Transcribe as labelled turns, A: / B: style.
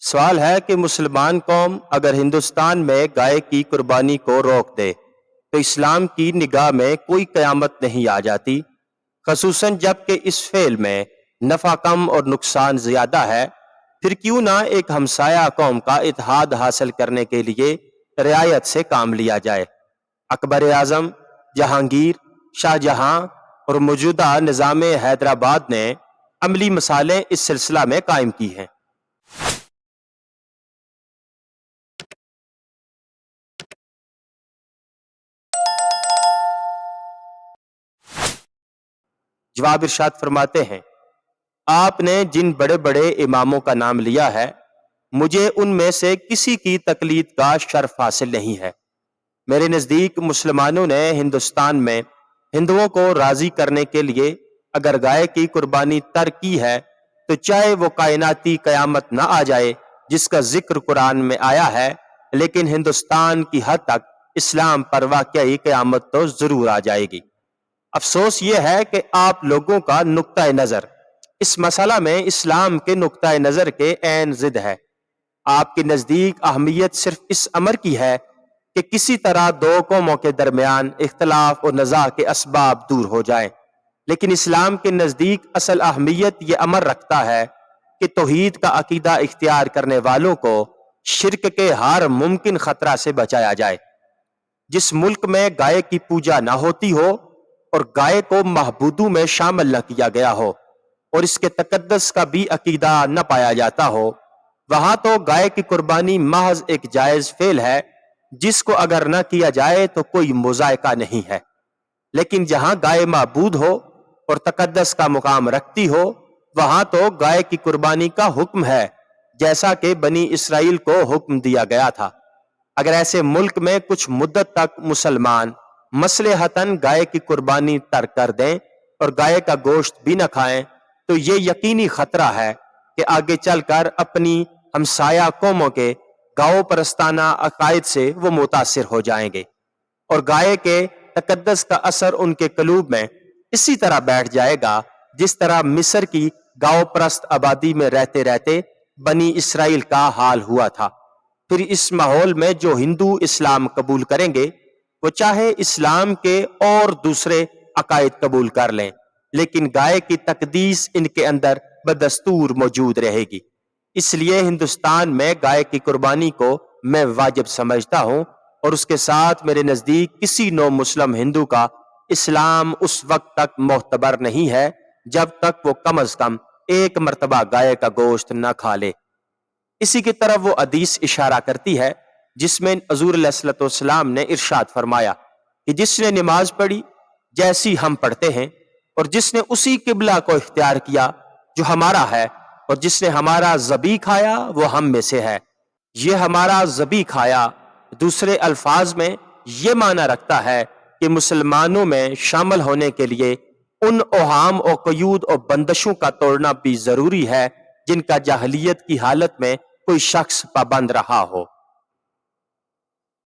A: سوال ہے کہ مسلمان قوم اگر ہندوستان میں گائے کی قربانی کو روک دے تو اسلام کی نگاہ میں کوئی قیامت نہیں آ جاتی، خصوصاً جب کہ اس فعل میں نفع کم اور نقصان زیادہ ہے۔ پھر کیوں نہ ایک ہمسایہ قوم کا اتحاد حاصل کرنے کے لیے رعایت سے کام لیا جائے۔ اکبر اعظم، جہانگیر، شاہ جہاں اور موجودہ نظام حیدرآباد نے عملی مثالیں اس سلسلہ میں قائم کی ہیں۔ جواب ارشاد فرماتے ہیں، آپ نے جن بڑے بڑے اماموں کا نام لیا ہے، مجھے ان میں سے کسی کی تقلید کا شرف حاصل نہیں ہے۔ میرے نزدیک مسلمانوں نے ہندوستان میں ہندوؤں کو راضی کرنے کے لیے اگر گائے کی قربانی ترک کی ہے تو چاہے وہ کائناتی قیامت نہ آ جائے جس کا ذکر قرآن میں آیا ہے، لیکن ہندوستان کی حد تک اسلام پر واقعی قیامت تو ضرور آ جائے گی۔ افسوس یہ ہے کہ آپ لوگوں کا نقطہ نظر اس مسئلہ میں اسلام کے نقطہ نظر کے عین ضد ہے۔ آپ کے نزدیک اہمیت صرف اس امر کی ہے کہ کسی طرح دو قوموں کے درمیان اختلاف اور نزاع کے اسباب دور ہو جائیں، لیکن اسلام کے نزدیک اصل اہمیت یہ امر رکھتا ہے کہ توحید کا عقیدہ اختیار کرنے والوں کو شرک کے ہر ممکن خطرہ سے بچایا جائے۔ جس ملک میں گائے کی پوجا نہ ہوتی ہو اور گائے کو معبودوں میں شامل نہ کیا گیا ہو اور اس کے تقدس کا بھی عقیدہ نہ پایا جاتا ہو، وہاں تو گائے کی قربانی محض ایک جائز فعل ہے جس کو اگر نہ کیا جائے تو کوئی مذائقہ نہیں ہے۔ لیکن جہاں گائے معبود ہو اور تقدس کا مقام رکھتی ہو، وہاں تو گائے کی قربانی کا حکم ہے، جیسا کہ بنی اسرائیل کو حکم دیا گیا تھا۔ اگر ایسے ملک میں کچھ مدت تک مسلمان مصلحتاً گائے کی قربانی ترک کر دیں اور گائے کا گوشت بھی نہ کھائیں تو یہ یقینی خطرہ ہے کہ آگے چل کر اپنی ہمسایہ قوموں کے گاؤں پرستانہ عقائد سے وہ متاثر ہو جائیں گے اور گائے کے تقدس کا اثر ان کے قلوب میں اسی طرح بیٹھ جائے گا جس طرح مصر کی گاؤں پرست آبادی میں رہتے رہتے بنی اسرائیل کا حال ہوا تھا۔ پھر اس ماحول میں جو ہندو اسلام قبول کریں گے وہ چاہے اسلام کے اور دوسرے عقائد قبول کر لیں، لیکن گائے کی تقدیس ان کے اندر بدستور موجود رہے گی۔ اس لیے ہندوستان میں گائے کی قربانی کو میں واجب سمجھتا ہوں، اور اس کے ساتھ میرے نزدیک کسی نو مسلم ہندو کا اسلام اس وقت تک معتبر نہیں ہے جب تک وہ کم از کم ایک مرتبہ گائے کا گوشت نہ کھا لے۔ اسی کی طرف وہ حدیث اشارہ کرتی ہے جس میں حضور علیہ الصلوۃ والسلام نے ارشاد فرمایا کہ جس نے نماز پڑھی جیسی ہم پڑھتے ہیں اور جس نے اسی قبلہ کو اختیار کیا جو ہمارا ہے اور جس نے ہمارا ذبیح کھایا وہ ہم میں سے ہے۔ یہ ہمارا ذبیح کھایا دوسرے الفاظ میں یہ معنی رکھتا ہے کہ مسلمانوں میں شامل ہونے کے لیے ان اوہام اور قیود اور بندشوں کا توڑنا بھی ضروری ہے جن کا جاہلیت کی حالت میں کوئی شخص پابند رہا ہو۔